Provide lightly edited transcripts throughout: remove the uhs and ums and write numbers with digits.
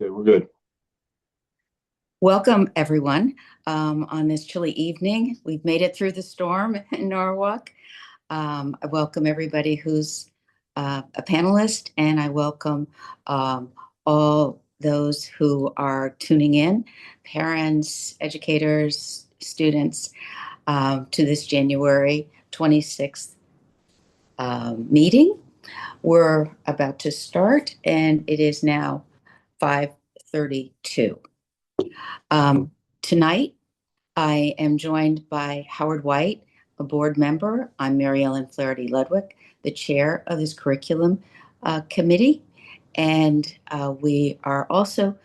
Okay, we're good. Welcome, everyone. On this chilly evening, we've made it through the storm in Norwalk. I welcome everybody who's a panelist, and I welcome all those who are tuning in, parents, educators, students, to this January 26th meeting. We're about to start, and it is now 5:32. Tonight, I am joined by Howard White, a board member. I'm Mary Ellen Flaherty Ludwig, the chair of this curriculum committee. And we are also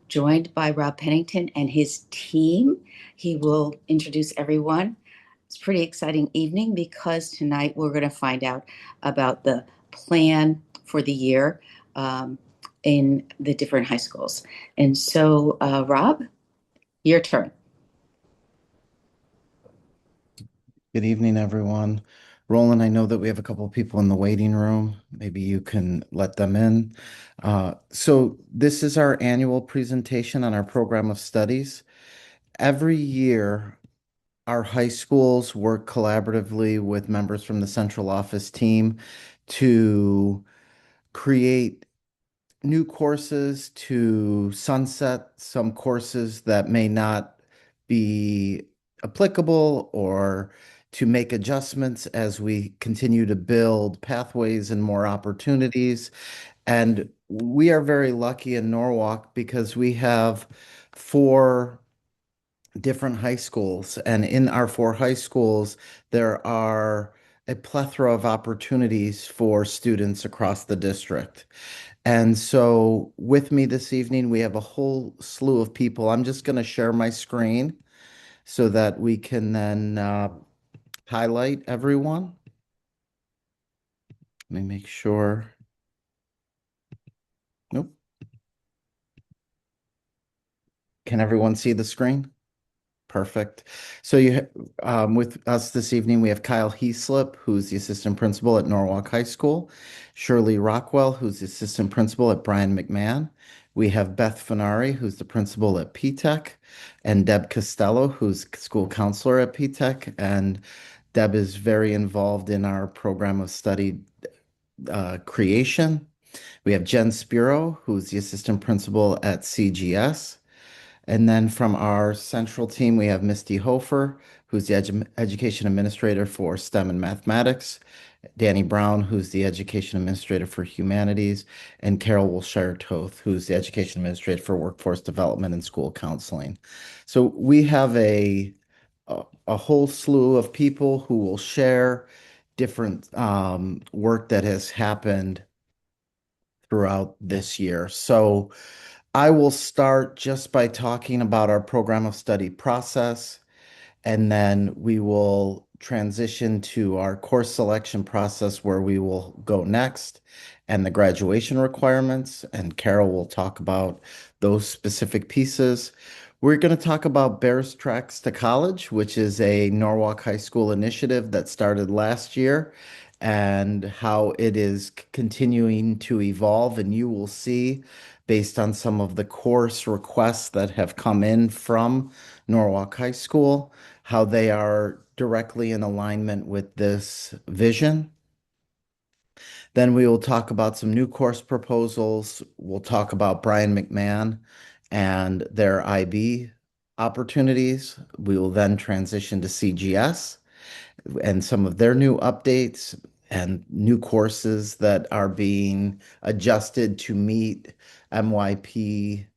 joined by Rob Pennington and his team. He will introduce everyone. It's a pretty exciting evening because tonight we're going to find out about the plan for the year in the different high schools. And so, Rob, your turn. Good evening, everyone. Roland, I know that we have a couple of people in the waiting room. Maybe you can let them in. So this is our annual presentation on our program of studies. Every year, our high schools work collaboratively with members from the central office team to create new courses, to sunset some courses that may not be applicable, or to make adjustments as we continue to build pathways and more opportunities. And we are very lucky in Norwalk because we have four different high schools. And in our four high schools, there are a plethora of opportunities for students across the district. And so with me this evening, we have a whole slew of people. I'm just going to share my screen so that we can then highlight everyone. Let me make sure. Nope. Can everyone see the screen? Perfect. So with us this evening, we have Kyle Heaslip, who's the assistant principal at Norwalk High School, Shirley Rockwell, who's the assistant principal at Brian McMahon. We have Beth Finari, who's the principal at P-Tech, and Deb Costello, who's school counselor at P-Tech. And Deb is very involved in our program of study creation. We have Jen Spiro, who's the assistant principal at CGS. And then from our central team, we have Misty Hofer, who's the education administrator for STEM and mathematics, Danny Brown, who's the education administrator for humanities, and Carol Wilshire Toth, who's the education administrator for workforce development and school counseling. So we have a whole slew of people who will share different work that has happened throughout this year. So I will start just by talking about our program of study process, and then we will transition to our course selection process where we will go next, and the graduation requirements, and Carol will talk about those specific pieces. We're going to talk about Bears Tracks to College, which is a Norwalk High School initiative that started last year, and how it is continuing to evolve. And you will see, based on some of the course requests that have come in from Norwalk High School, how they are directly in alignment with this vision. Then we will talk about some new course proposals. We'll talk about Brian McMahon and their IB opportunities. We will then transition to CGS and some of their new updates and new courses that are being adjusted to meet MYP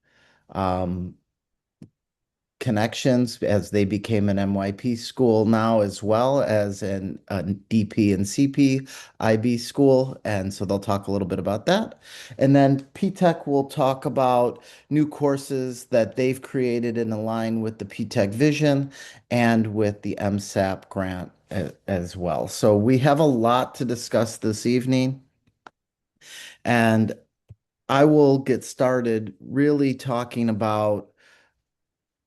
connections as they became an MYP school now, as well as a DP and CP IB school. And so they'll talk a little bit about that. And then P-Tech will talk about new courses that they've created in line with the P-Tech vision and with the MSAP grant as well. So we have a lot to discuss this evening. And I will get started really talking about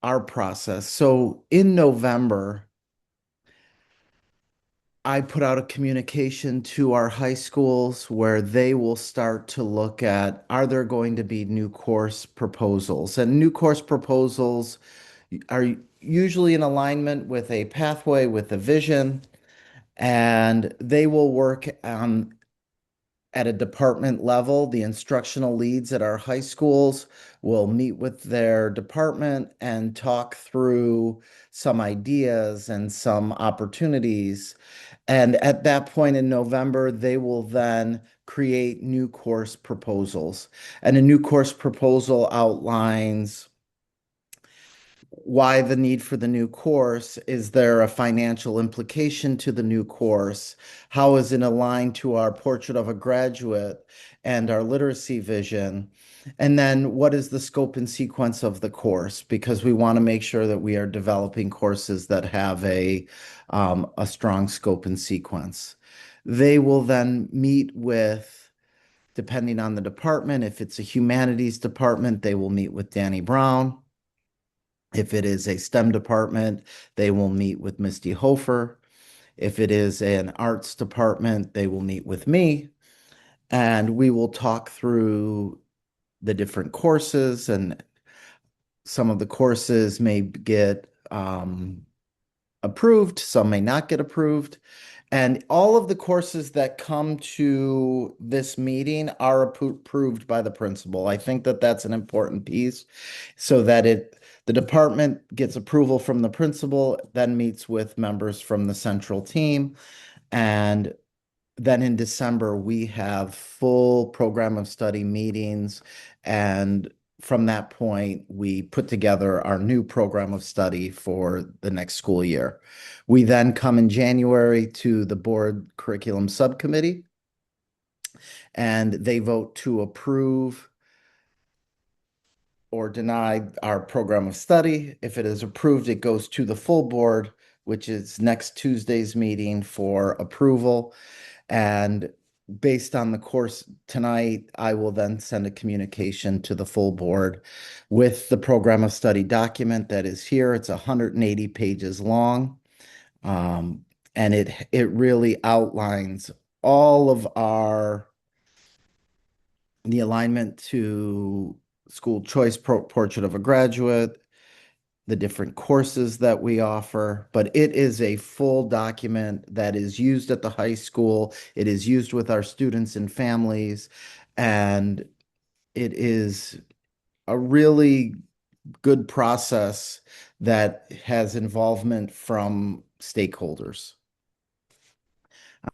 our process. So in November, I put out a communication to our high schools where they will start to look at, are there going to be new course proposals? And new course proposals are usually in alignment with a pathway, with a vision, and they will work at a department level. The instructional leads at our high schools will meet with their department and talk through some ideas and some opportunities. And at that point in November, they will then create new course proposals. And a new course proposal outlines why the need for the new course? Is there a financial implication to the new course? How is it aligned to our portrait of a graduate and our literacy vision? And then what is the scope and sequence of the course? Because we want to make sure that we are developing courses that have a strong scope and sequence. They will then meet with, depending on the department, if it's a humanities department, they will meet with Danny Brown. If it is a STEM department, they will meet with Misty Hofer. If it is an arts department, they will meet with me, and we will talk through the different courses. And some of the courses may get approved, some may not get approved. And all of the courses that come to this meeting are approved by the principal. I think that that's an important piece so that the department gets approval from the principal, then meets with members from the central team. And then in December, we have full program of study meetings. And from that point, we put together our new program of study for the next school year. We then come in January to the board curriculum subcommittee, and they vote to approve or deny our program of study. If it is approved, it goes to the full board, which is next Tuesday's meeting for approval. And based on the course tonight, I will then send a communication to the full board with the program of study document that is here. It's 180 pages long. And it really outlines all of the alignment to school choice portrait of a graduate, the different courses that we offer, but it is a full document that is used at the high school. It is used with our students and families, and it is a really good process that has involvement from stakeholders.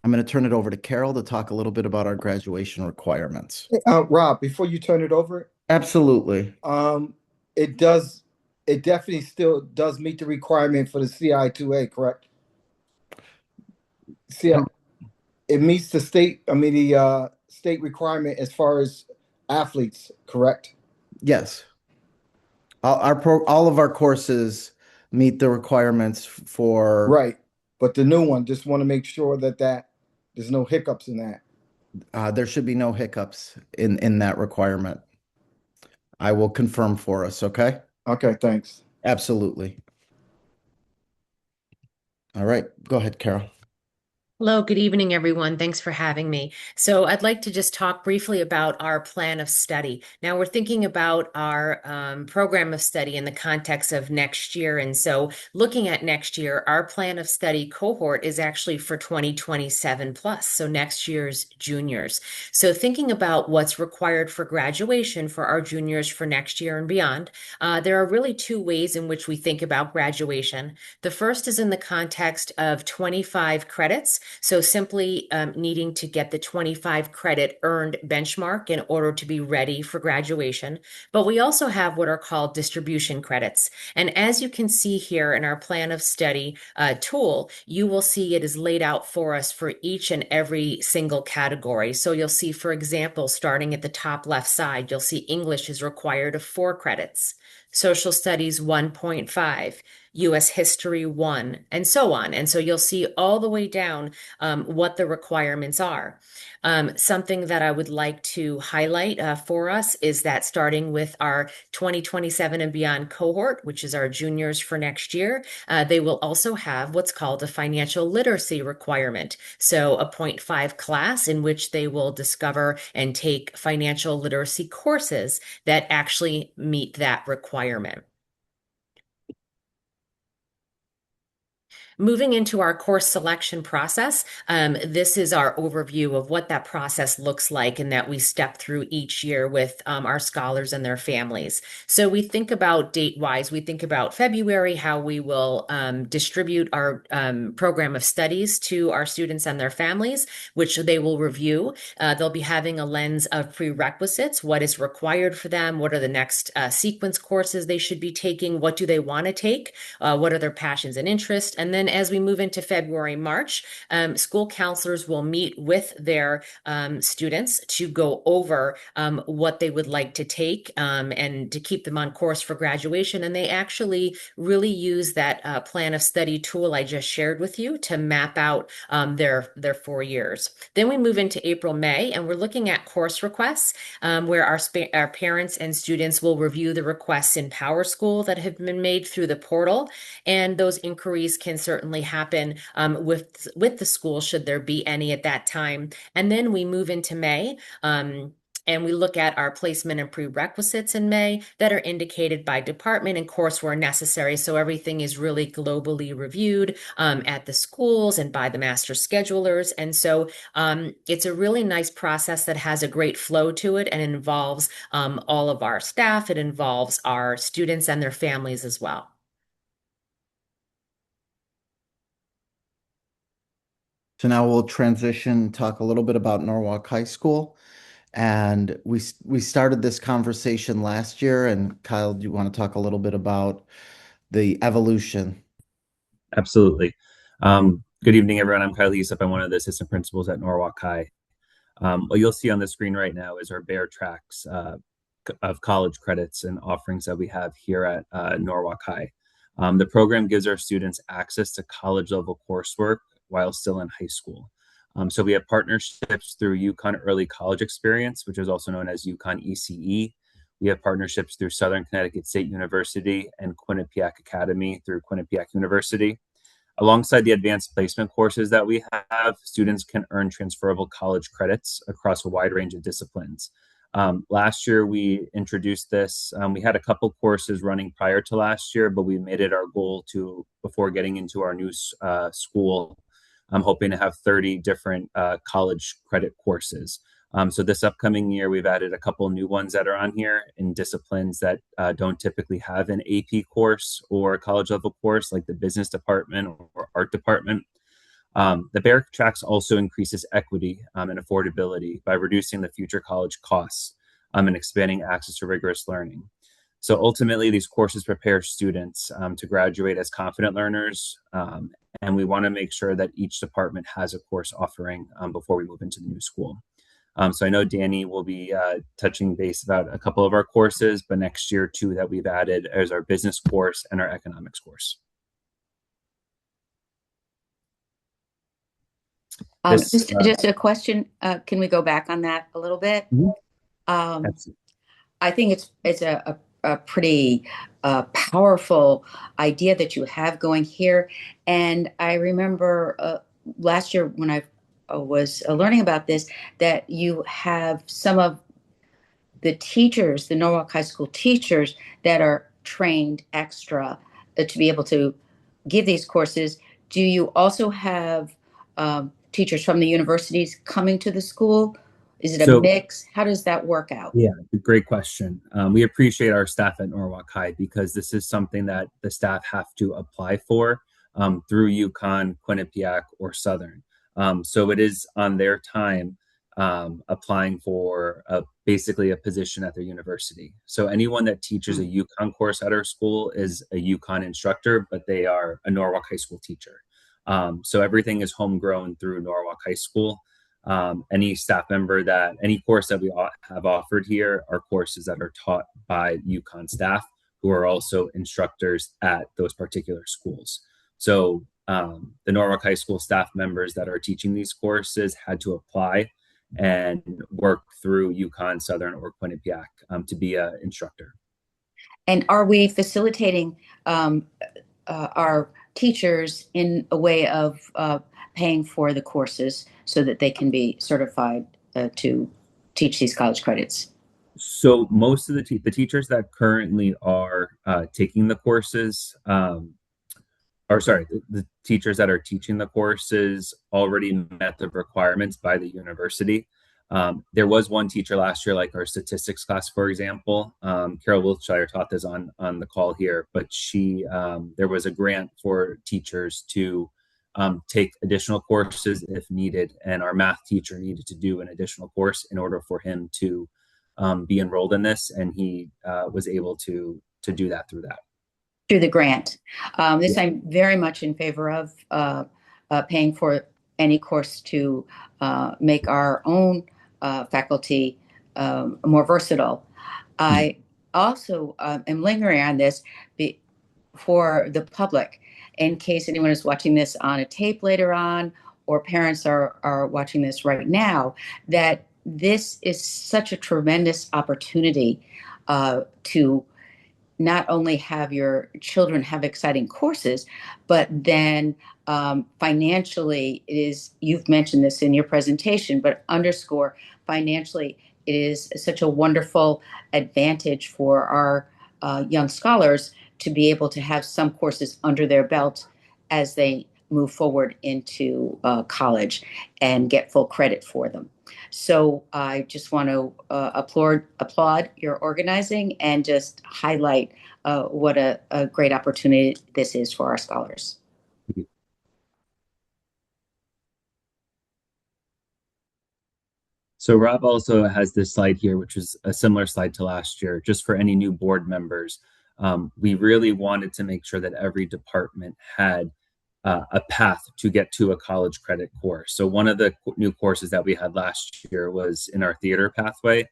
I'm going to turn it over to Carol to talk a little bit about our graduation requirements. Rob, before you turn it over, Absolutely. um, it does, it definitely still does meet the requirement for the CI2A, correct? See, it meets the state, I mean, the state requirement as far as athletes, correct? Yes. All of our courses meet the requirements for. Right. But the new one, just want to make sure that there's no hiccups in that. There should be no hiccups in that requirement. I will confirm for us, okay? Okay, thanks. Absolutely. All right, go ahead, Carol. Hello, good evening, everyone. Thanks for having me. So I'd like to just talk briefly about our plan of study. Now we're thinking about our program of study in the context of next year. And so looking at next year, our plan of study cohort is actually for 2027 plus, so next year's juniors. So thinking about what's required for graduation for our juniors for next year and beyond, there are really two ways in which we think about graduation. The first is in the context of 25 credits. So simply needing to get the 25 credit earned benchmark in order to be ready for graduation. But we also have what are called distribution credits. And as you can see here in our plan of study tool, you will see it is laid out for us for each and every single category. So you'll see, for example, starting at the top left side, you'll see English is required of 4 credits. Social Studies 1.5, US History 1, and so on. And so you'll see all the way down what the requirements are. Something that I would like to highlight for us is that starting with our 2027 and beyond cohort, which is our juniors for next year, they will also have what's called a financial literacy requirement. So a .5 class in which they will discover and take financial literacy courses that actually meet that requirement. Moving into our course selection process, this is our overview of what that process looks like and that we step through each year with our scholars and their families. So we think about date-wise, we think about February, how we will distribute our program of studies to our students and their families, which they will review. They'll be having a lens of prerequisites, what is required for them, what are the next sequence courses they should be taking, what do they want to take, what are their passions and interests, and then as we move into February, March, school counselors will meet with their students to go over what they would like to take and to keep them on course for graduation. And they actually really use that plan of study tool I just shared with you to map out their 4 years. Then we move into April, May, and we're looking at course requests where our parents and students will review the requests in PowerSchool that have been made through the portal. And those inquiries can certainly happen with the school should there be any at that time. And then we move into May. And we look at our placement and prerequisites in May that are indicated by department and course where necessary. So everything is really globally reviewed at the schools and by the master schedulers. And so it's a really nice process that has a great flow to it and involves all of our staff. It involves our students and their families as well. So now we'll transition, talk a little bit about Norwalk High School. And we started this conversation last year. And Kyle, do you want to talk a little bit about the evolution? Absolutely. Good evening, everyone. I'm Kyle Easop. I'm one of the assistant principals at Norwalk High. What you'll see on the screen right now is our bare tracks of college credits and offerings that we have here at Norwalk High. The program gives our students access to college level coursework while still in high school. So we have partnerships through UConn Early College Experience, which is also known as UConn ECE. We have partnerships through Southern Connecticut State University and Quinnipiac Academy through Quinnipiac University. Alongside the advanced placement courses that we have, students can earn transferable college credits across a wide range of disciplines. Last year, we introduced this. We had a couple courses running prior to last year, but we made it our goal to, before getting into our new school, I'm hoping to have 30 different college credit courses. So this upcoming year, we've added a couple new ones that are on here in disciplines that don't typically have an AP course or a college level course, like the business department or art department. The Bare Tracks also increases equity and affordability by reducing the future college costs and expanding access to rigorous learning. So ultimately, these courses prepare students to graduate as confident learners, and we want to make sure that each department has a course offering before we move into the new school. So I know Danny will be touching base about a couple of our courses, but next year, two that we've added is our business course and our economics course. Just a question. Can we go back on that a little bit? Absolutely. I think it's a pretty powerful idea that you have going here. And I remember last year when I was learning about this, that you have some of the teachers, the Norwalk High School teachers that are trained extra to be able to give these courses. Do you also have teachers from the universities coming to the school? Is it a mix? How does that work out? Yeah, great question. We appreciate our staff at Norwalk High because this is something that the staff have to apply for through UConn, Quinnipiac, or Southern. So it is on their time applying for basically a position at their university. So anyone that teaches a UConn course at our school is a UConn instructor, but they are a Norwalk High School teacher. So everything is homegrown through Norwalk High School. Any staff member any course that we have offered here are courses that are taught by UConn staff who are also instructors at those particular schools. So the Norwalk High School staff members that are teaching these courses had to apply and work through UConn, Southern, or Quinnipiac to be an instructor. And are we facilitating our teachers in a way of paying for the courses so that they can be certified to teach these college credits? So most of the teachers that currently are taking the courses, the teachers that are teaching the courses already met the requirements by the university. There was one teacher last year, like our statistics class, for example. Carol Wiltshire taught this on the call here, but there was a grant for teachers to take additional courses if needed, and our math teacher needed to do an additional course in order for him to be enrolled in this, and he was able to do that through that. Through the grant. This Yeah. I'm very much in favor of paying for any course to make our own faculty more versatile. I also am lingering on this for the public, in case anyone is watching this on a tape later on, or parents are watching this right now, that this is such a tremendous opportunity to not only have your children have exciting courses, but then financially it is, you've mentioned this in your presentation, but underscore financially, it is such a wonderful advantage for our young scholars to be able to have some courses under their belt as they move forward into college and get full credit for them. So I just want to applaud your organizing and just highlight what a great opportunity this is for our scholars. So Rob also has this slide here, which is a similar slide to last year, just for any new board members. We really wanted to make sure that every department had a path to get to a college credit course. So one of the new courses that we had last year was in our theater pathway,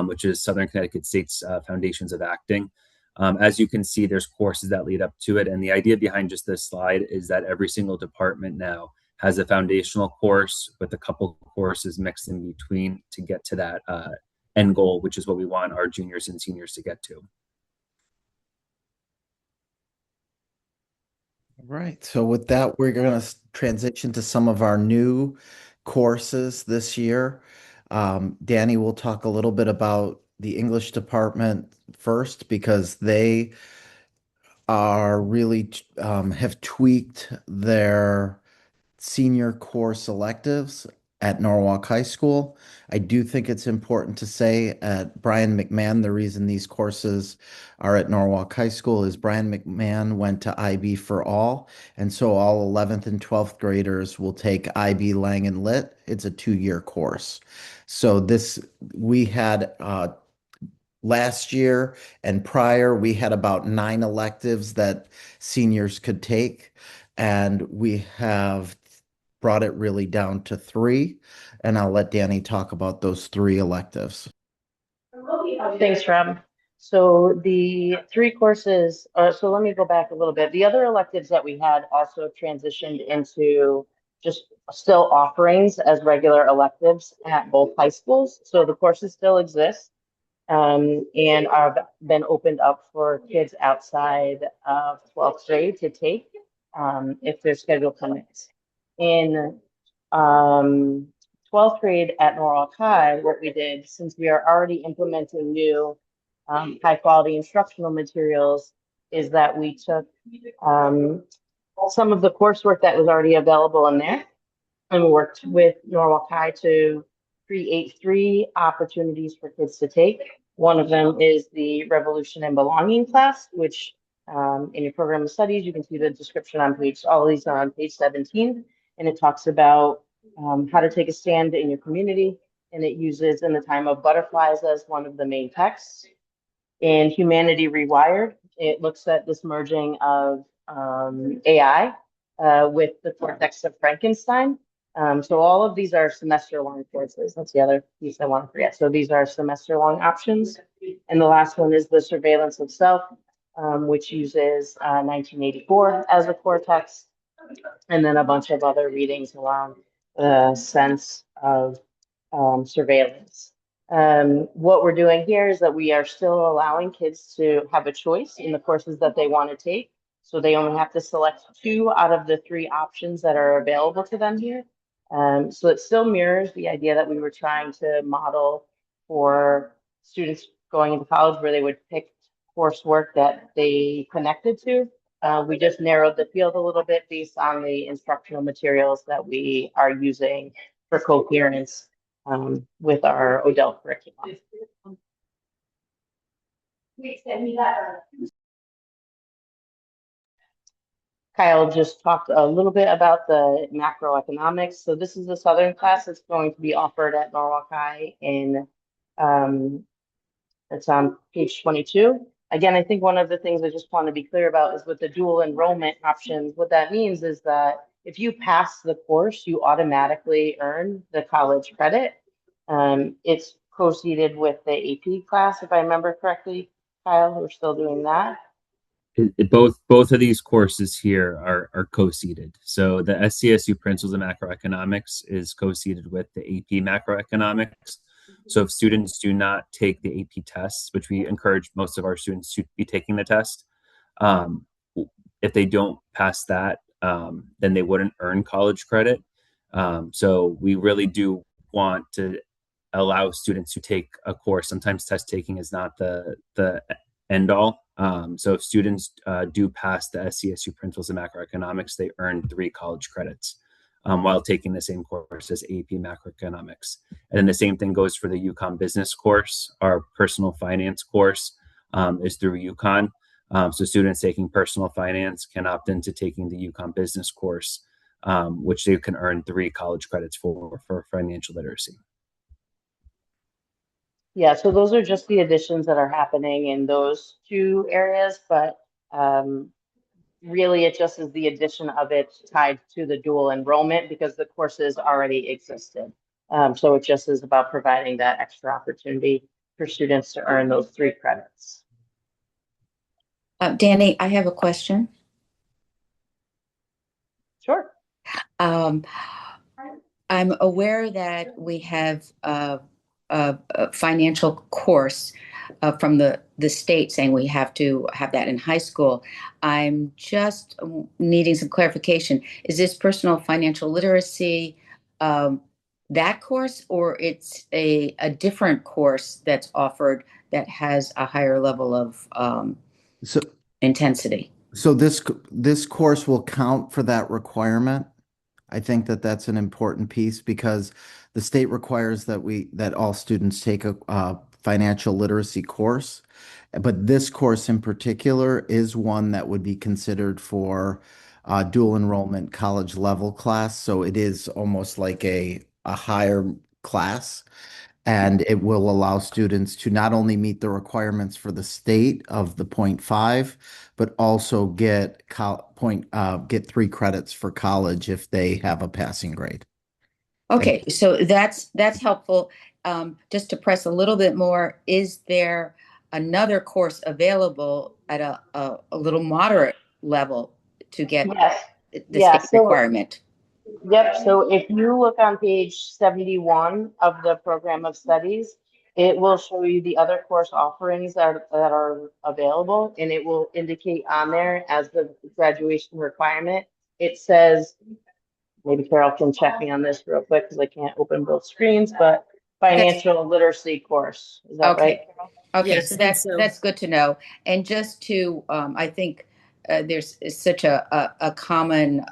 which is Southern Connecticut State's Foundations of Acting. As you can see, there's courses that lead up to it. And the idea behind just this slide is that every single department now has a foundational course with a couple courses mixed in between to get to that end goal, which is what we want our juniors and seniors to get to. All right. So with that, we're going to transition to some of our new courses this year. Danny will talk a little bit about the English department first, because they are really have tweaked their senior course electives at Norwalk High School. I do think it's important to say at Brian McMahon, the reason these courses are at Norwalk High School is Brian McMahon went to IB for all. And so all 11th and 12th graders will take IB Lang and Lit. It's a 2-year course. So we had last year and prior, we had about 9 electives that seniors could take. And we have brought it really down to 3. And I'll let Danny talk about those 3 electives. Thanks, Rob. So the 3 courses, so let me go back a little bit. The other electives that we had also transitioned into just still offerings as regular electives at both high schools. So the courses still exist and have been opened up for kids outside of 12th grade to take if their schedule permits. In 12th grade at Norwalk High, what we did, since we are already implementing new high quality instructional materials, is that we took some of the coursework that was already available in there and worked with Norwalk High to create 3 opportunities for kids to take. One of them is the Revolution and Belonging class, which in your program of studies, you can see the description on all of these are on page 17. And it talks about how to take a stand in your community. And it uses In the Time of Butterflies as one of the main texts. In Humanity Rewired, it looks at this merging of AI with the cortex of Frankenstein. So all of these are semester-long courses. That's the other piece I want to forget. So these are semester-long options. And the last one is the Surveillance of Self. which uses 1984 as a core text, and then a bunch of other readings around the sense of surveillance. What we're doing here is that we are still allowing kids to have a choice in the courses that they want to take. So they only have to select 2 out of the 3 options that are available to them here. So it still mirrors the idea that we were trying to model for students going into college, where they would pick coursework that they connected to. We just narrowed the field a little bit based on the instructional materials that we are using for coherence with our Odell curriculum. Kyle just talked a little bit about the macroeconomics. So this is the Southern class that's going to be offered at Norwalk High in, it's on page 22. Again, I think one of the things I just want to be clear about is with the dual enrollment options, what that means is that if you pass the course, you automatically earn the college credit. It's co-seated with the AP class, if I remember correctly. Kyle, we're still doing that. Both of these courses here are co-seated. So the SCSU Principles of Macroeconomics is co-seated with the AP Macroeconomics. So if students do not take the AP tests, which we encourage most of our students to be taking the test, if they don't pass that, then they wouldn't earn college credit. So we really do want to allow students to take a course. Sometimes test taking is not the end all. So if students do pass the SCSU Principles of Macroeconomics, they earn 3 college credits while taking the same course as AP Macroeconomics. And then the same thing goes for the UConn Business course. Our personal finance course is through UConn. So students taking personal finance can opt into taking the UConn Business course, which they can earn 3 college credits for financial literacy. Yeah, so those are just the additions that are happening in those 2 areas, but really it just is the addition of it tied to the dual enrollment because the courses already existed. So it just is about providing that extra opportunity for students to earn those 3 credits. Danny, I have a question. Sure. I'm aware that we have a financial course from the state saying we have to have that in high school. I'm just needing some clarification. Is this personal financial literacy that course, or it's a different course that's offered that has a higher level of So, intensity? so this course will count for that requirement. I think that that's an important piece because the state requires that all students take a financial literacy course. But this course in particular is one that would be considered for dual enrollment college level class. So it is almost like a higher class. And it will allow students to not only meet the requirements for the state of the 0.5, but also get 3 credits for college if they have a passing grade. Okay, so that's helpful. Just to press a little bit more, is there another course available at a little moderate level to get Yes. the state requirement? Yep. So if you look on page 71 of the program of studies, it will show you the other course offerings that are available, and it will indicate on there as the graduation requirement. It says, maybe Carol can check me on this real quick because I can't open both screens, but financial literacy course. Is that right, Carol? Okay, Yes, so and that's good to know. And just to, I think there's such a common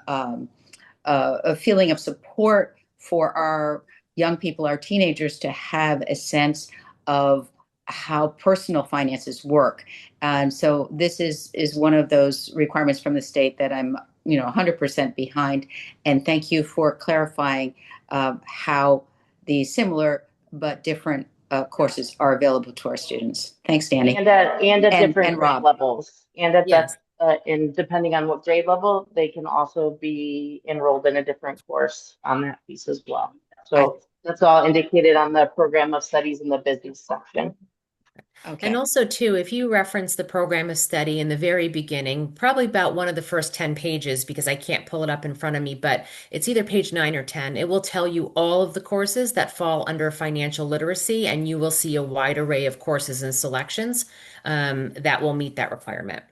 a feeling of support for our young people, our teenagers, to have a sense of how personal finances work. And so this is one of those requirements from the state that I'm 100% behind. And thank you for clarifying how the similar but different courses are available to our students. Thanks, Danny. And at different grade Rob. levels. And at yes. and depending on what grade level, they can also be enrolled in a different course on that piece as well. So that's all indicated on the program of studies in the business section. Okay. And also, too, if you reference the program of study in the very beginning, probably about one of the first 10 pages, because I can't pull it up in front of me, but it's either page 9 or 10. It will tell you all of the courses that fall under financial literacy, and you will see a wide array of courses and selections that will meet that requirement.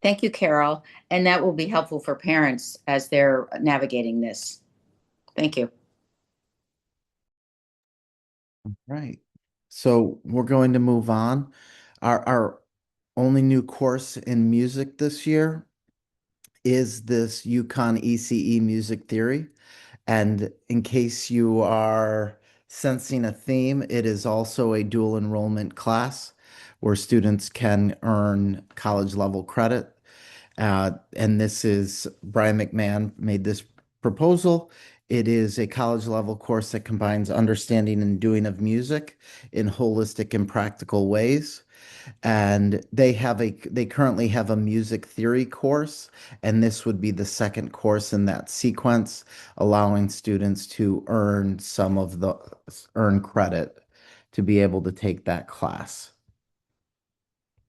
Thank you, Carol. And that will be helpful for parents as they're navigating this. Thank you. Right. So we're going to move on. Our only new course in music this year is this UConn ECE Music Theory. And in case you are sensing a theme, it is also a dual enrollment class where students can earn college level credit. And this is Brian McMahon made this proposal. It is a college level course that combines understanding and doing of music in holistic and practical ways. And they currently have a music theory course, and this would be the second course in that sequence, allowing students to earn credit to be able to take that class.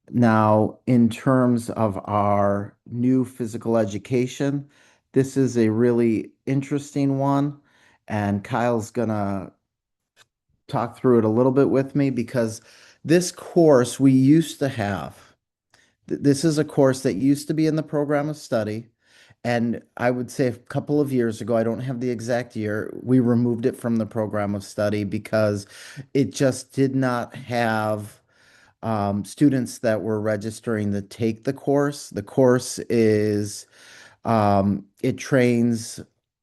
Now, in terms of our new physical education, this is a really interesting one, and Kyle's gonna talk through it a little bit with me because this course we used to have. This is a course that used to be in the program of study. And I would say a couple of years ago, I don't have the exact year, we removed it from the program of study because it just did not have students that were registering to take the course. The course is, it trains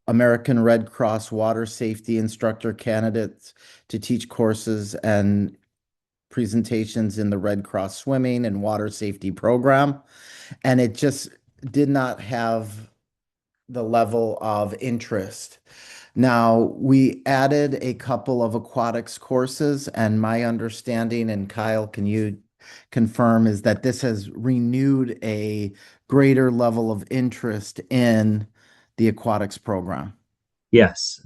American Red Cross water safety instructor candidates to teach courses and presentations in the Red Cross swimming and water safety program. And it just did not have the level of interest. Now, we added a couple of aquatics courses, and my understanding, and Kyle, can you confirm, is that this has renewed a greater level of interest in the aquatics program. Yes.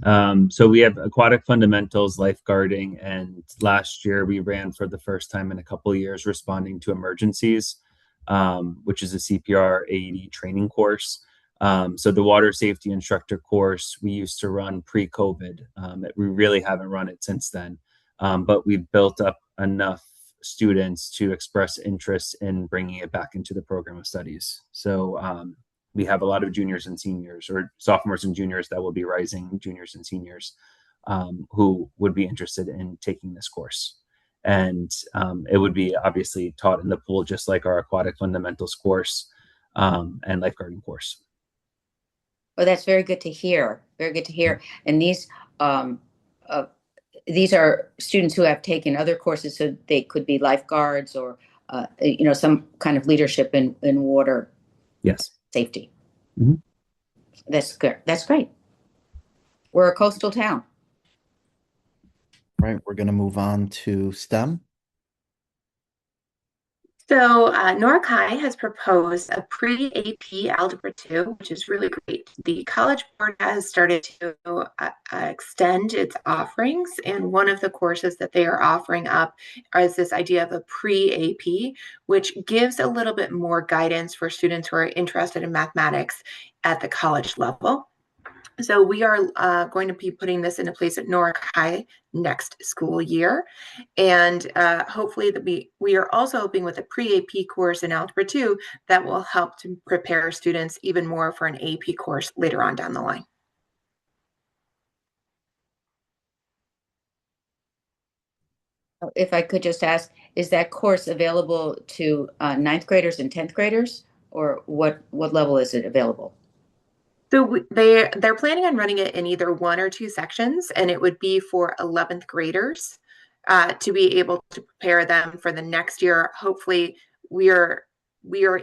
So we have aquatic fundamentals, lifeguarding, and last year we ran for the first time in a couple of years responding to emergencies, which is a CPR AED training course. So the water safety instructor course we used to run pre-COVID. We really haven't run it since then, but we've built up enough students to express interest in bringing it back into the program of studies. So we have a lot of juniors and seniors, or sophomores and juniors that will be rising juniors and seniors who would be interested in taking this course. And it would be obviously taught in the pool, just like our aquatic fundamentals course and lifeguarding course. Well, that's very good to hear. Very good to hear. And these are students who have taken other courses, so they could be lifeguards or some kind of leadership in water Yes. safety. Mm-hmm. That's good. That's great. We're a coastal town. Right, we're going to move on to STEM. So Norwalk High has proposed a pre-AP Algebra 2, which is really great. The College Board has started to extend its offerings, and one of the courses that they are offering up is this idea of a pre-AP, which gives a little bit more guidance for students who are interested in mathematics at the college level. So we are going to be putting this into place at Norwalk High next school year. And hopefully that we are also hoping with a pre-AP course in Algebra 2 that will help to prepare students even more for an AP course later on down the line. If I could just ask, is that course available to ninth graders and 10th graders, or what level is it available? So they're planning on running it in either 1 or 2 sections, and it would be for 11th graders to be able to prepare them for the next year. Hopefully, we are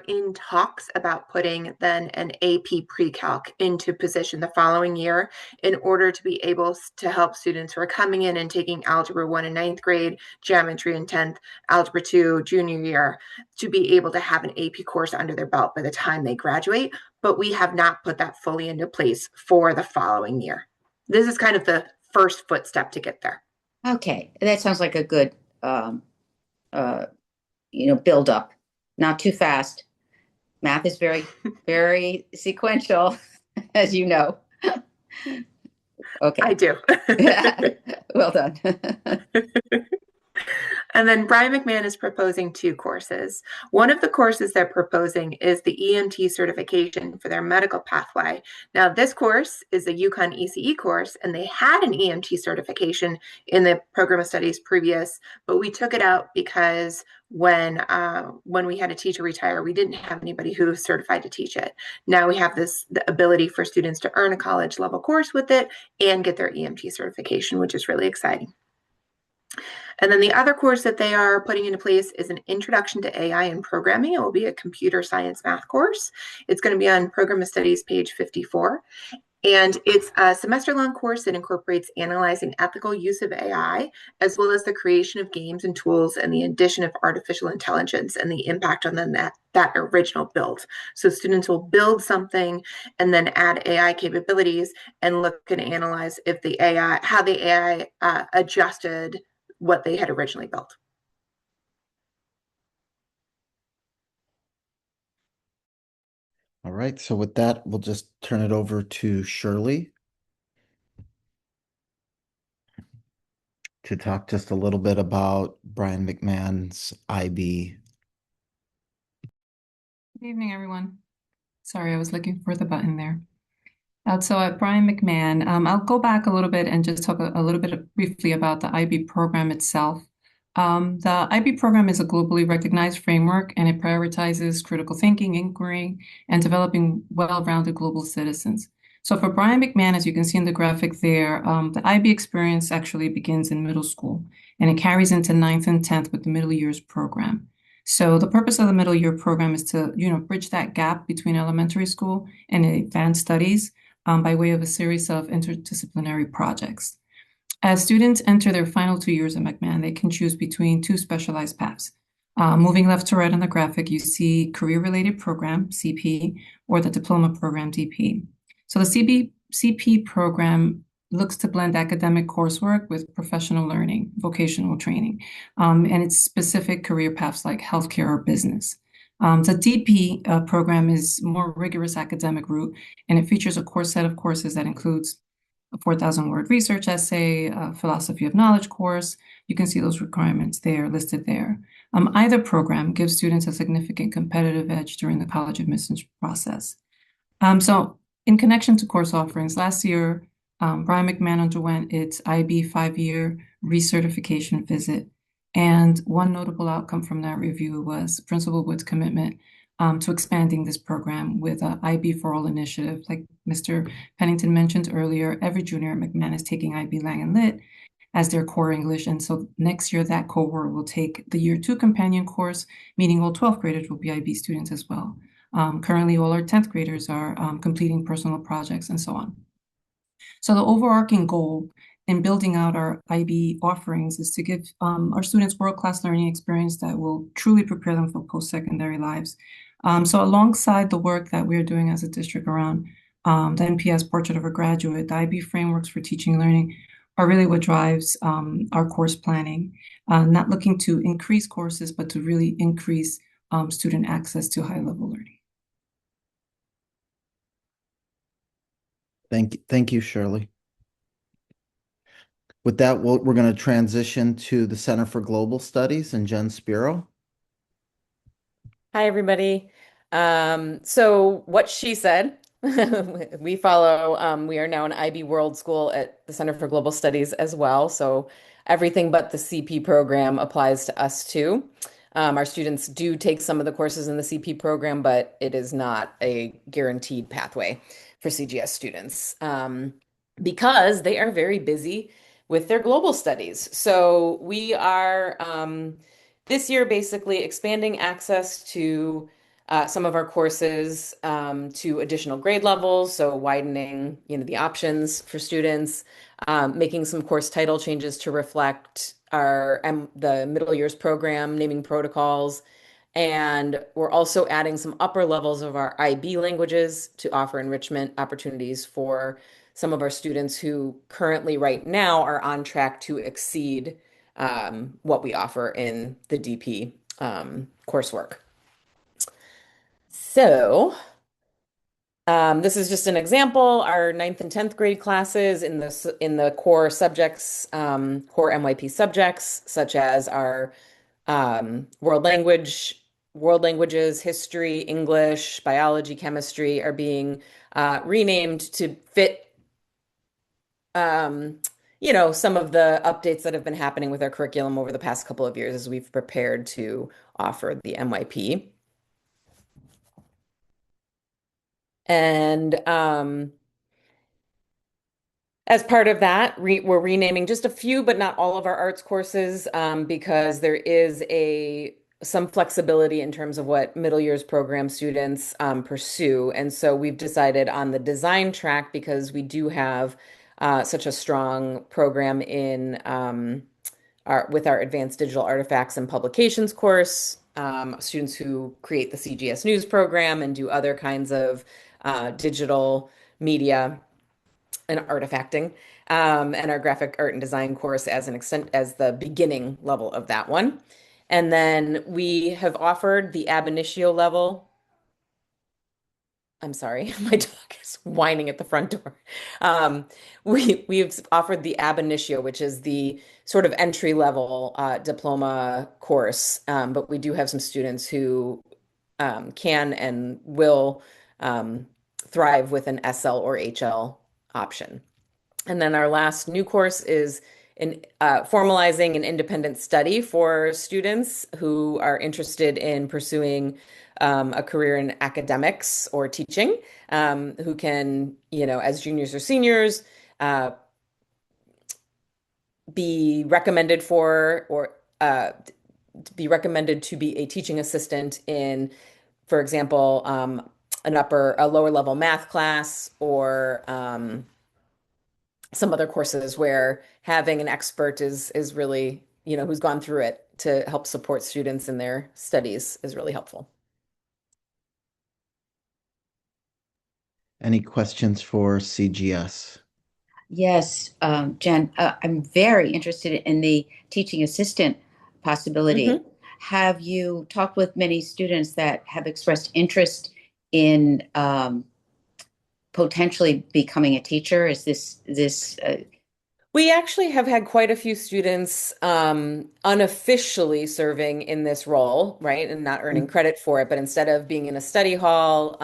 in talks about putting then an AP pre-calc into position the following year in order to be able to help students who are coming in and taking Algebra 1 in 9th grade, Geometry in 10th, Algebra 2 junior year, to be able to have an AP course under their belt by the time they graduate. But we have not put that fully into place for the following year. This is kind of the first footstep to get there. Okay, that sounds like a good build up, not too fast. Math is very, very sequential, as you know. Okay. I do. Well done. And then Brian McMahon is proposing 2 courses. One of the courses they're proposing is the EMT certification for their medical pathway. Now, this course is a UConn ECE course, and they had an EMT certification in the program of studies previous, but we took it out because when we had a teacher retire, we didn't have anybody who was certified to teach it. Now we have the ability for students to earn a college level course with it and get their EMT certification, which is really exciting. And then the other course that they are putting into place is an introduction to AI and programming. It will be a computer science math course. It's going to be on Program of Studies, page 54. And it's a semester-long course that incorporates analyzing ethical use of AI, as well as the creation of games and tools and the addition of artificial intelligence and the impact on that original build. So students will build something and then add AI capabilities and look and analyze if how the AI adjusted what they had originally built. All right, so with that, we'll just turn it over to Shirley to talk just a little bit about Brian McMahon's IB. Good evening, everyone. Sorry, I was looking for the button there. So at Brian McMahon, I'll go back a little bit and just talk a little bit briefly about the IB program itself. The IB program is a globally recognized framework, and it prioritizes critical thinking, inquiry, and developing well-rounded global citizens. So for Brian McMahon, as you can see in the graphic there, the IB experience actually begins in middle school, and it carries into 9th and 10th with the middle years program. So the purpose of the middle year program is to, bridge that gap between elementary school and advanced studies by way of a series of interdisciplinary projects. As students enter their final 2 years at McMahon, they can choose between 2 specialized paths. Moving left to right on the graphic, you see career-related program, CP, or the diploma program, DP. So the CP program looks to blend academic coursework with professional learning, vocational training, and its specific career paths like healthcare or business. The DP program is a more rigorous academic route, and it features a core set of courses that includes a 4,000-word research essay, a philosophy of knowledge course. You can see those requirements there, listed there. Either program gives students a significant competitive edge during the college admissions process. So in connection to course offerings, last year, Brian McMahon underwent its IB 5-year recertification visit. And one notable outcome from that review was Principal Wood's commitment to expanding this program with an IB for All initiative. Like Mr. Pennington mentioned earlier, every junior at McMahon is taking IB Lang and Lit as their core English. And so next year, that cohort will take the year 2 companion course, meaning all 12th graders will be IB students as well. Currently, all our 10th graders are completing personal projects and so on. So the overarching goal in building out our IB offerings is to give our students world-class learning experience that will truly prepare them for post-secondary lives. So alongside the work that we're doing as a district around the NPS Portrait of a Graduate, the IB frameworks for teaching and learning are really what drives our course planning, not looking to increase courses, but to really increase student access to high-level learning. Thank you, Shirley. With that, we're going to transition to the Center for Global Studies and Jen Spiro. Hi, everybody. So what she said, we follow, we are now an IB World School at the Center for Global Studies as well. So everything but the CP program applies to us too. Our students do take some of the courses in the CP program, but it is not a guaranteed pathway for CGS students because they are very busy with their global studies. So we are this year basically expanding access to some of our courses to additional grade levels, so widening, the options for students, making some course title changes to reflect the middle years program, naming protocols, and we're also adding some upper levels of our IB languages to offer enrichment opportunities for some of our students who currently right now are on track to exceed what we offer in the DP coursework. So this is just an example. Our 9th and 10th grade classes in the core subjects, core MYP subjects, such as our world languages, history, English, biology, chemistry, are being renamed to fit, some of the updates that have been happening with our curriculum over the past couple of years as we've prepared to offer the MYP. And as part of that, we're renaming just a few, but not all of our arts courses, because there is some flexibility in terms of what middle years program students pursue. And so we've decided on the design track, because we do have such a strong program in with our advanced digital artifacts and publications course, students who create the CGS News program and do other kinds of digital media and artifacting, and our graphic art and design course as an extent as the beginning level of that one. And then we have offered the ab initio level. I'm sorry, my dog is whining at the front door. We've offered the ab initio, which is the sort of entry level diploma course, but we do have some students who can and will thrive with an SL or HL option. And then our last new course is in formalizing an independent study for students who are interested in pursuing a career in academics or teaching, who can, as juniors or seniors, be recommended for or be recommended to be a teaching assistant in, for example, a lower level math class, or some other courses where having an expert is really, who's gone through it to help support students in their studies is really helpful. Any questions for CGS? Yes, Jen, I'm very interested in the teaching assistant possibility. Mhm. Have you talked with many students that have expressed interest in potentially becoming a teacher? Is this We actually have had quite a few students unofficially serving in this role, right? And not earning credit for it, but instead of being in a study hall,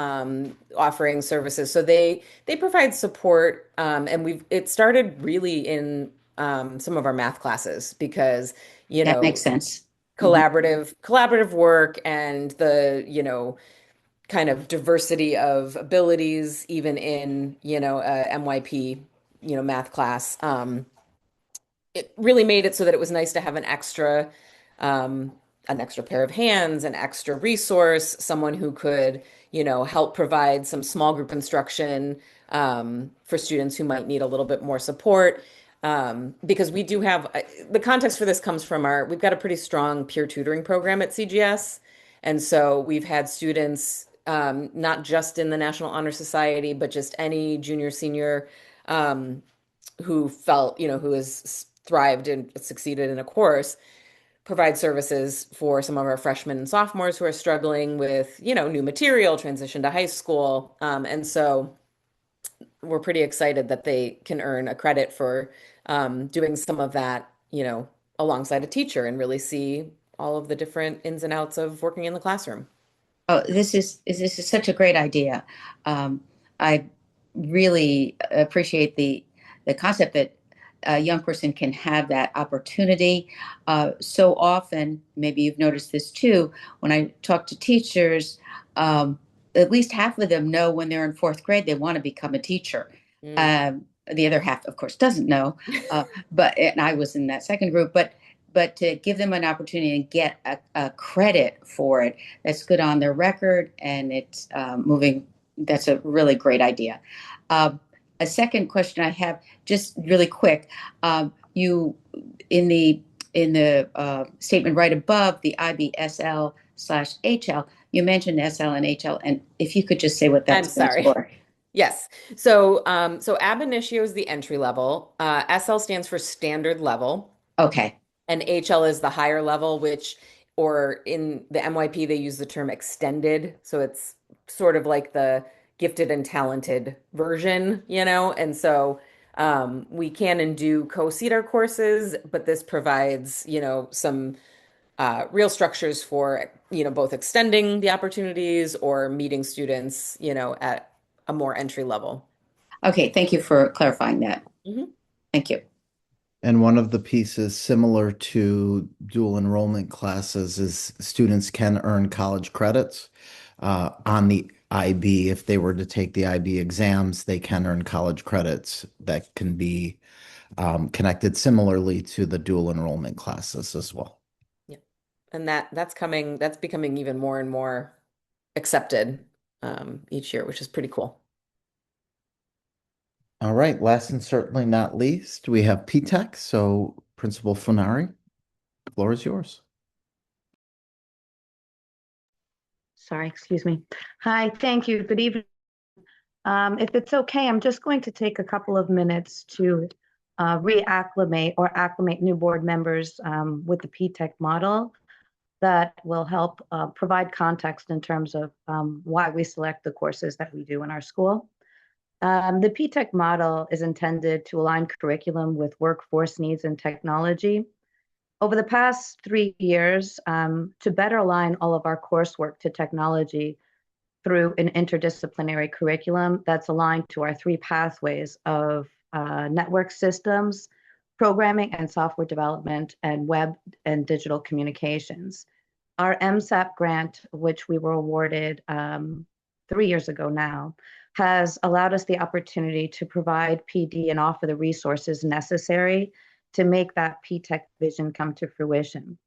offering services. So they provide support, and it started really in some of our math classes, because, that makes sense? collaborative work, and the, kind of diversity of abilities, even in, a MYP, math class. It really made it so that it was nice to have an extra pair of hands, an extra resource, someone who could, help provide some small group instruction for students who might need a little bit more support. Because we do have the context for this comes from we've got a pretty strong peer tutoring program at CGS. And so we've had students, not just in the National Honor Society, but just any junior, senior, who felt, who has thrived and succeeded in a course, provide services for some of our freshmen and sophomores who are struggling with, new material, transition to high school. And so we're pretty excited that they can earn a credit for doing some of that, alongside a teacher, and really see all of the different ins and outs of working in the classroom. Oh, this is such a great idea. I really appreciate the concept that a young person can have that opportunity. So often, maybe you've noticed this too, when I talk to teachers, at least half of them know when they're in fourth grade they want to become a teacher. The other half, of course, doesn't know. And I was in that second group, but to give them an opportunity and get a credit for it, that's good on their record, and it's moving. That's a really great idea. A second question I have, just really quick, you in the statement right above the IBSL/HL, you mentioned SL and HL, and if you could just say what that stands for. Yes. So ab initio is the entry level. SL stands for standard level. Okay. And HL is the higher level, which or in the MYP, they use the term extended. So it's sort of like the gifted and talented version, you know? And so we can and do co-seat our courses, but this provides, you know, some real structures for, you know, both extending the opportunities or meeting students, you know, at a more entry level. Okay, thank you for clarifying that. Mhm. Thank you. And one of the pieces similar to dual enrollment classes is students can earn college credits on the IB. If they were to take the IB exams, they can earn college credits that can be connected similarly to the dual enrollment classes as well. Yeah. And that's becoming even more and more accepted each year, which is pretty cool. All right, last and certainly not least, we have PTEC. So Principal Funari, the floor is yours. Sorry, excuse me. Hi, thank you. Good evening. If it's okay, I'm just going to take a couple of minutes to reacclimate or acclimate new board members with the PTEC model that will help provide context in terms of why we select the courses that we do in our school. The PTEC model is intended to align curriculum with workforce needs and technology. Over the past 3 years, to better align all of our coursework to technology through an interdisciplinary curriculum that's aligned to our 3 pathways of network systems, programming and software development, and web and digital communications. Our MSAP grant, which we were awarded 3 years ago now, has allowed us the opportunity to provide PD and offer the resources necessary to make that PTEC vision come to fruition.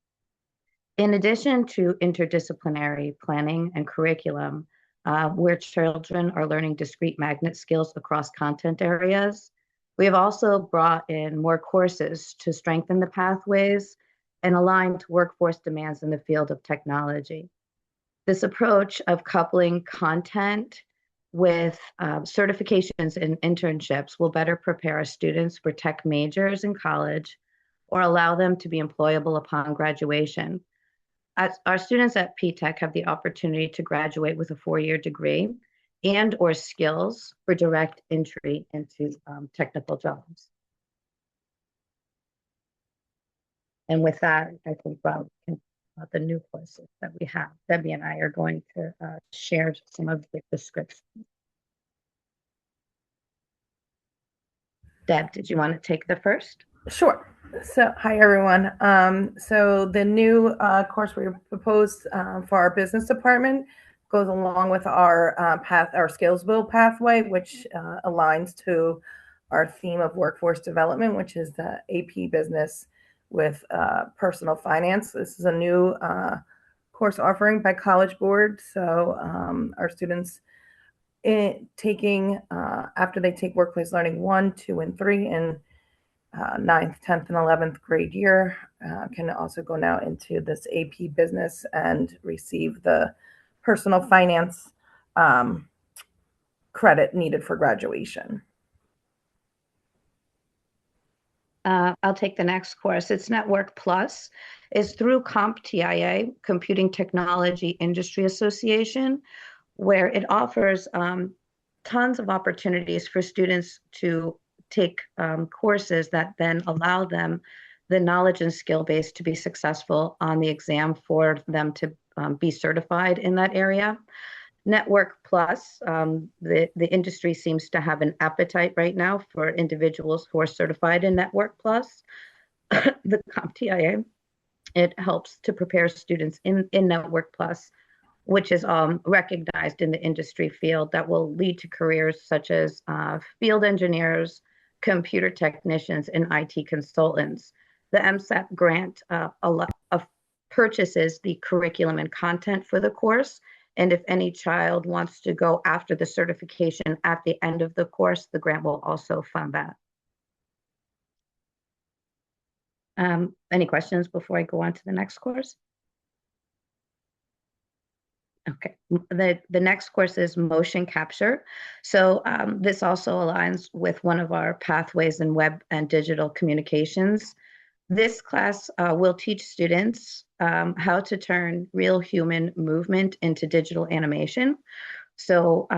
In addition to interdisciplinary planning and curriculum, where children are learning discrete magnet skills across content areas, we have also brought in more courses to strengthen the pathways and align to workforce demands in the field of technology. This approach of coupling content with certifications and internships will better prepare our students for tech majors in college or allow them to be employable upon graduation. As our students at PTEC have the opportunity to graduate with a 4-year degree and or skills for direct entry into technical jobs. And with that, I think Rob can about the new courses that we have. Debbie and I are going to share some of the descriptions. Deb, did you want to take the first? Sure. So, hi everyone. So the new course we proposed for our business department goes along with our our skills build pathway, which aligns to our theme of workforce development, which is the AP business with personal finance. This is a new course offering by College Board. So our students taking after they take workplace learning 1, 2, and 3 in 9th, 10th, and 11th grade year can also go now into this AP business and receive the personal finance credit needed for graduation. I'll take the next course. It's Network Plus. It's through CompTIA, Computing Technology Industry Association, where it offers tons of opportunities for students to take courses that then allow them the knowledge and skill base to be successful on the exam for them to be certified in that area. Network Plus, the industry seems to have an appetite right now for individuals who are certified in Network Plus. The CompTIA, it helps to prepare students in Network Plus, which is recognized in the industry field that will lead to careers such as field engineers, computer technicians, and IT consultants. The MSAP grant purchases the curriculum and content for the course. And if any child wants to go after the certification at the end of the course, the grant will also fund that. Any questions before I go on to the next course? Okay, the next course is motion capture. So this also aligns with one of our pathways in web and digital communications. This class will teach students how to turn real human movement into digital animation. So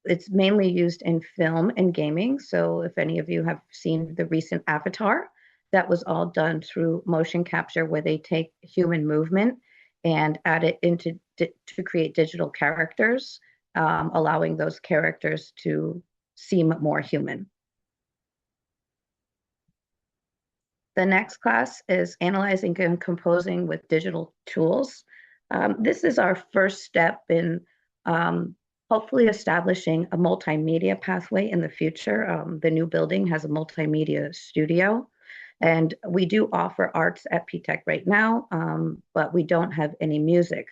it's mainly used in film and gaming. So if any of you have seen the recent Avatar, that was all done through motion capture, where they take human movement and add it into to create digital characters, allowing those characters to seem more human. The next class is analyzing and composing with digital tools. This is our first step in hopefully establishing a multimedia pathway in the future. The new building has a multimedia studio, and we do offer arts at PTech right now, but we don't have any music.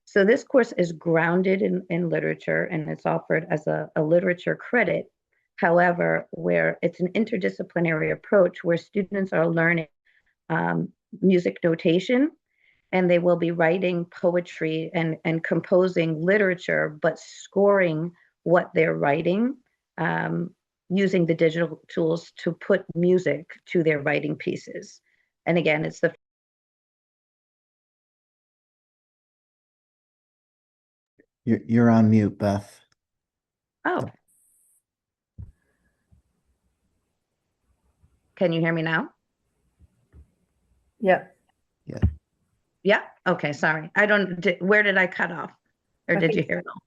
So this course is grounded in literature, and it's offered as a literature credit. However, where it's an interdisciplinary approach where students are learning music notation, and they will be writing poetry and composing literature, but scoring what they're writing, using the digital tools to put music to their writing pieces. And again, it's the You're on mute, Beth. Oh. Can you hear me now? Yeah. Yeah. Yeah. Okay. Sorry. Where did I cut off? Or did you hear it all?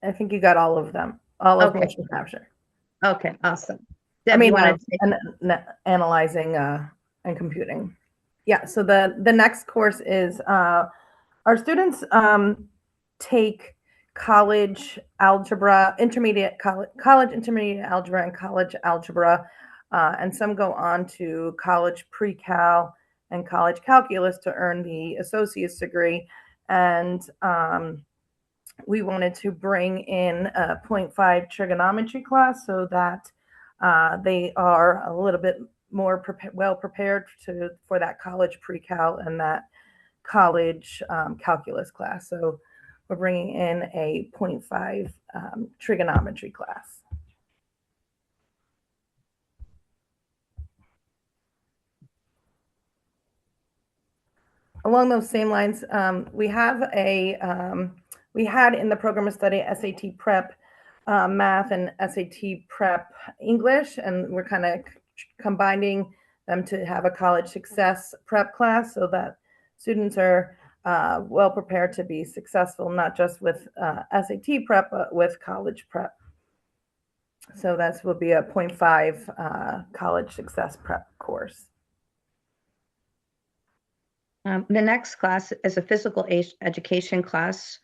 I think you got all of them. All of motion capture. Okay. Awesome. Deb, you want to analyzing and computing. Yeah. So the next course is our students take college algebra, college intermediate algebra, and college algebra, and some go on to college pre-cal and college calculus to earn the associate's degree. And we wanted to bring in a 0.5 trigonometry class so that they are a little bit more well prepared for that college pre-cal and that college calculus class. So we're bringing in a 0.5 trigonometry class. Along those same lines, we had in the program of study SAT prep math and SAT prep English, and we're kind of combining them to have a college success prep class so that students are well prepared to be successful, not just with SAT prep, but with college prep. So that will be a 0.5 college success prep course. The next class is a physical education class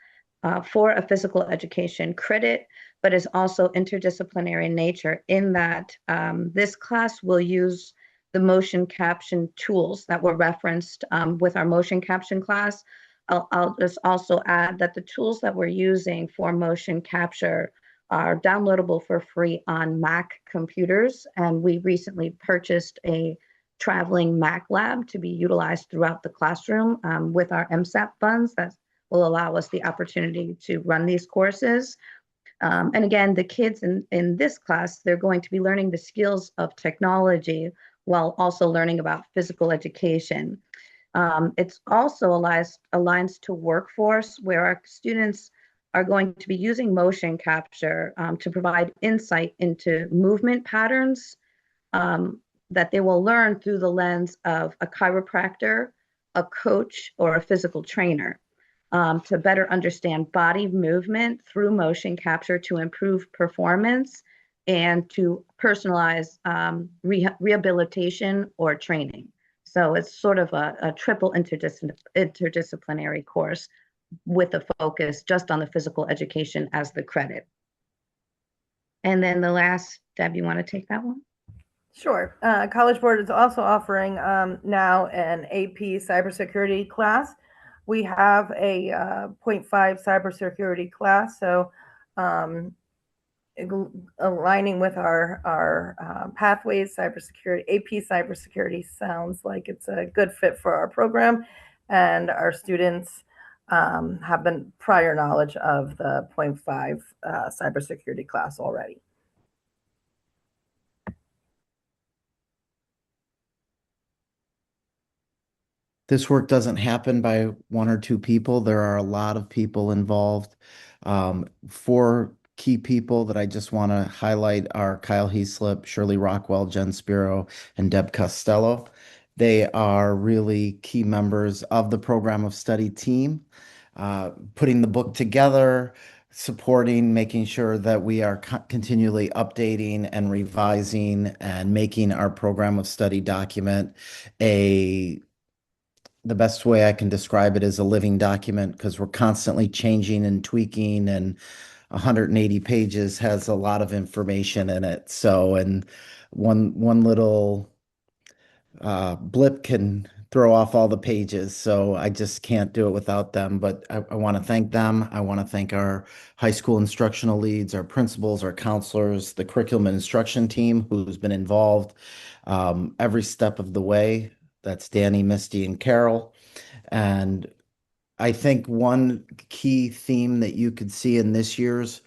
for a physical education credit, but is also interdisciplinary in nature in that this class will use the motion caption tools that were referenced with our motion caption class. I'll just also add that the tools that we're using for motion capture are downloadable for free on Mac computers, and we recently purchased a traveling Mac lab to be utilized throughout the classroom with our MSAP funds that will allow us the opportunity to run these courses. And again, the kids in this class, they're going to be learning the skills of technology while also learning about physical education. It's also aligns to workforce where our students are going to be using motion capture to provide insight into movement patterns that they will learn through the lens of a chiropractor, a coach, or a physical trainer to better understand body movement through motion capture to improve performance and to personalize rehabilitation or training. So it's sort of a triple interdisciplinary course with a focus just on the physical education as the credit. And then the last, Deb, you want to take that one? Sure. College Board is also offering now an AP cybersecurity class. We have a 0.5 cybersecurity class, so aligning with our pathways, cybersecurity, AP cybersecurity sounds like it's a good fit for our program, and our students have the prior knowledge of the 0.5 cybersecurity class already. This work doesn't happen by one or two people. There are a lot of people involved. Four key people that I just want to highlight are Kyle Heaslip, Shirley Rockwell, Jen Spiro, and Deb Costello. They are really key members of the program of study team, putting the book together, supporting, making sure that we are continually updating and revising and making our program of study document a the best way I can describe it is a living document because we're constantly changing and tweaking, and 180 pages has a lot of information in it. So, and one little blip can throw off all the pages. So I just can't do it without them. But I want to thank them. I want to thank our high school instructional leads, our principals, our counselors, the curriculum and instruction team who's been involved every step of the way. That's Danny, Misty, and Carol. And I think one key theme that you could see in this year's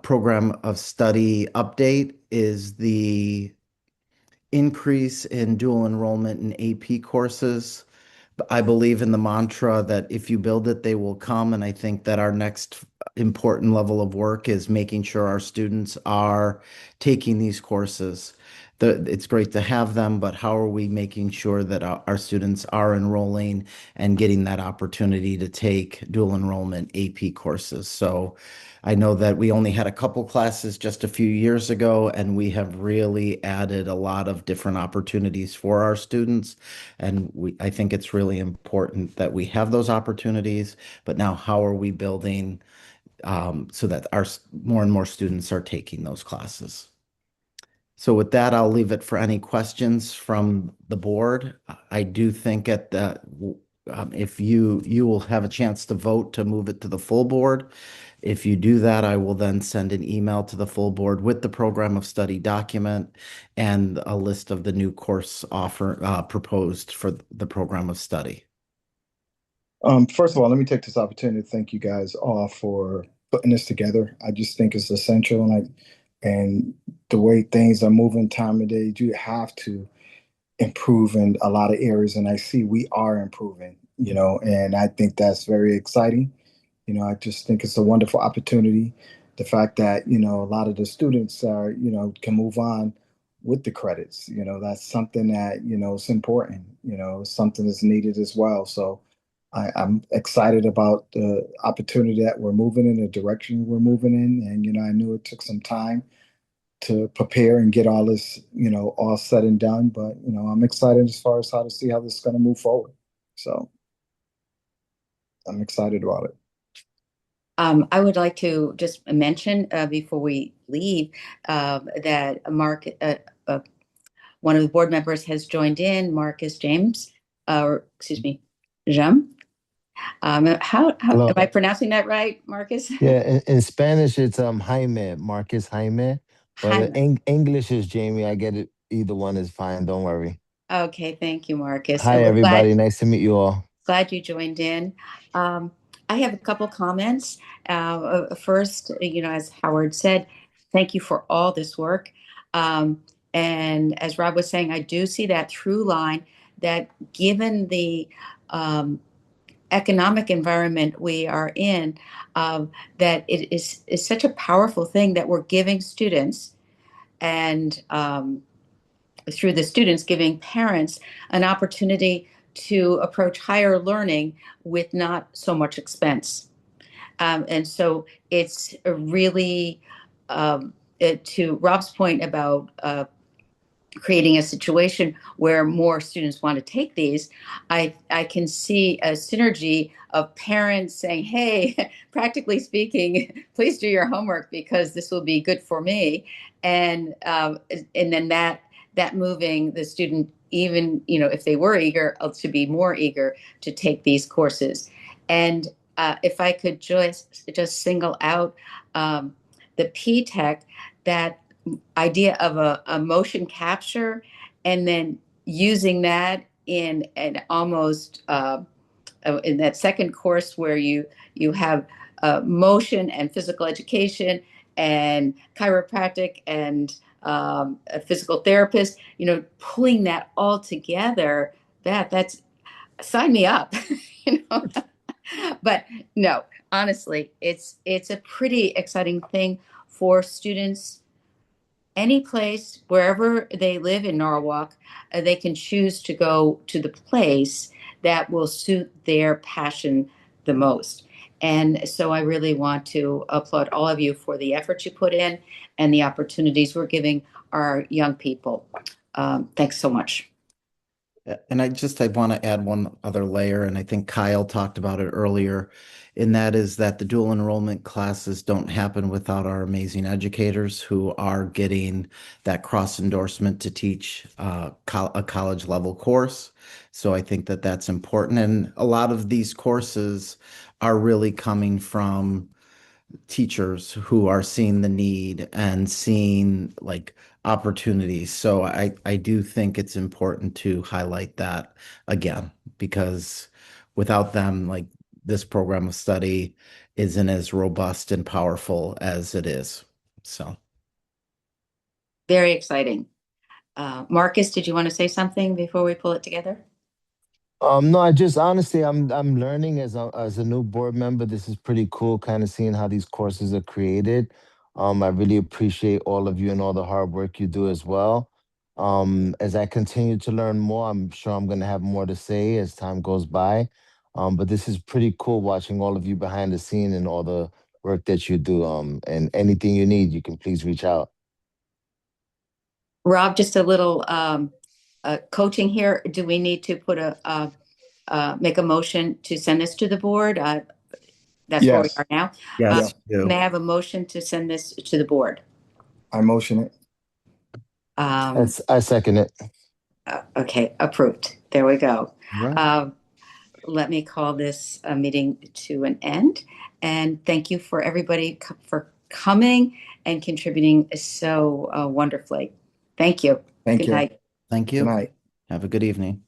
program of study update is the increase in dual enrollment in AP courses. I believe in the mantra that if you build it, they will come. And I think that our next important level of work is making sure our students are taking these courses. It's great to have them, but how are we making sure that our students are enrolling and getting that opportunity to take dual enrollment AP courses? So I know that we only had a couple classes just a few years ago, and we have really added a lot of different opportunities for our students. And I think it's really important that we have those opportunities, but now how are we building so that our more and more students are taking those classes? So with that, I'll leave it for any questions from the board. I do think at the if you will have a chance to vote to move it to the full board. If you do that, I will then send an email to the full board with the program of study document and a list of the new course offer proposed for the program of study. First of all, let me take this opportunity to thank you guys all for putting this together. I just think it's essential, and the way things are moving time of day, you have to improve in a lot of areas, and I see we are improving, and I think that's very exciting. I just think it's a wonderful opportunity. The fact that, a lot of the students are, can move on with the credits, that's something that, is important, something that's needed as well. So I'm excited about the opportunity that we're moving in, the direction we're moving in. And, I knew it took some time to prepare and get all this, all said and done. But, I'm excited as far as how to see how this is going to move forward. So I'm excited about it. I would like to just mention before we leave that Mark, one of the board members, has joined in, Marcus James, or excuse me, Jam. How Hello. am I pronouncing that right, Marcus? Yeah, in Spanish it's Jaime, Marcus Jaime, but Jaime. in English is Jamie. I get it. Either one is fine. Don't worry. Okay, thank you, Marcus. Hi, We're everybody. Nice to meet you all. glad you joined in. I have a couple comments. First, as Howard said, thank you for all this work. And as Rob was saying, I do see that through line that given the economic environment we are in, that it is such a powerful thing that we're giving students and through the students giving parents an opportunity to approach higher learning with not so much expense. And so it's a really, to Rob's point about creating a situation where more students want to take these, I can see a synergy of parents saying, hey, practically speaking, please do your homework because this will be good for me. And then that moving the student, even, if they were eager, to be more eager to take these courses. And if I could just single out the P-TECH, that idea of a motion capture and then using that in an almost in that second course where you have motion and physical education and chiropractic and a physical therapist, pulling that all together, that's sign me up, you know. But no, honestly, it's a pretty exciting thing for students. Any place, wherever they live in Norwalk, they can choose to go to the place that will suit their passion the most. And so I really want to applaud all of you for the effort you put in and the opportunities we're giving our young people. Thanks so much. And I want to add one other layer, and I think Kyle talked about it earlier, and that is that the dual enrollment classes don't happen without our amazing educators who are getting that cross endorsement to teach a college level course. So I think that that's important. And a lot of these courses are really coming from teachers who are seeing the need and seeing like opportunities. So I do think it's important to highlight that again, because without them, like this program of study isn't as robust and powerful as it is. So Very exciting. Marcus, did you want to say something before we pull it together? No, I just honestly, I'm learning as a new board member. This is pretty cool, kind of seeing how these courses are created. I really appreciate all of you and all the hard work you do as well. As I continue to learn more, I'm sure I'm going to have more to say as time goes by. But this is pretty cool watching all of you behind the scene and all the work that you do. And anything you need, you can please reach out. Rob, just a little coaching here. Do we need to put make a motion to send this to the board? That's where we Yes. are now. yes, May I have a motion to send this to the board? I motion it. I second it. Okay, approved. There we go. right. Let me call this meeting to an end. And thank you for everybody for coming and contributing so wonderfully. Thank you. Thank Good you. night. Thank Good you. night. Have a good evening.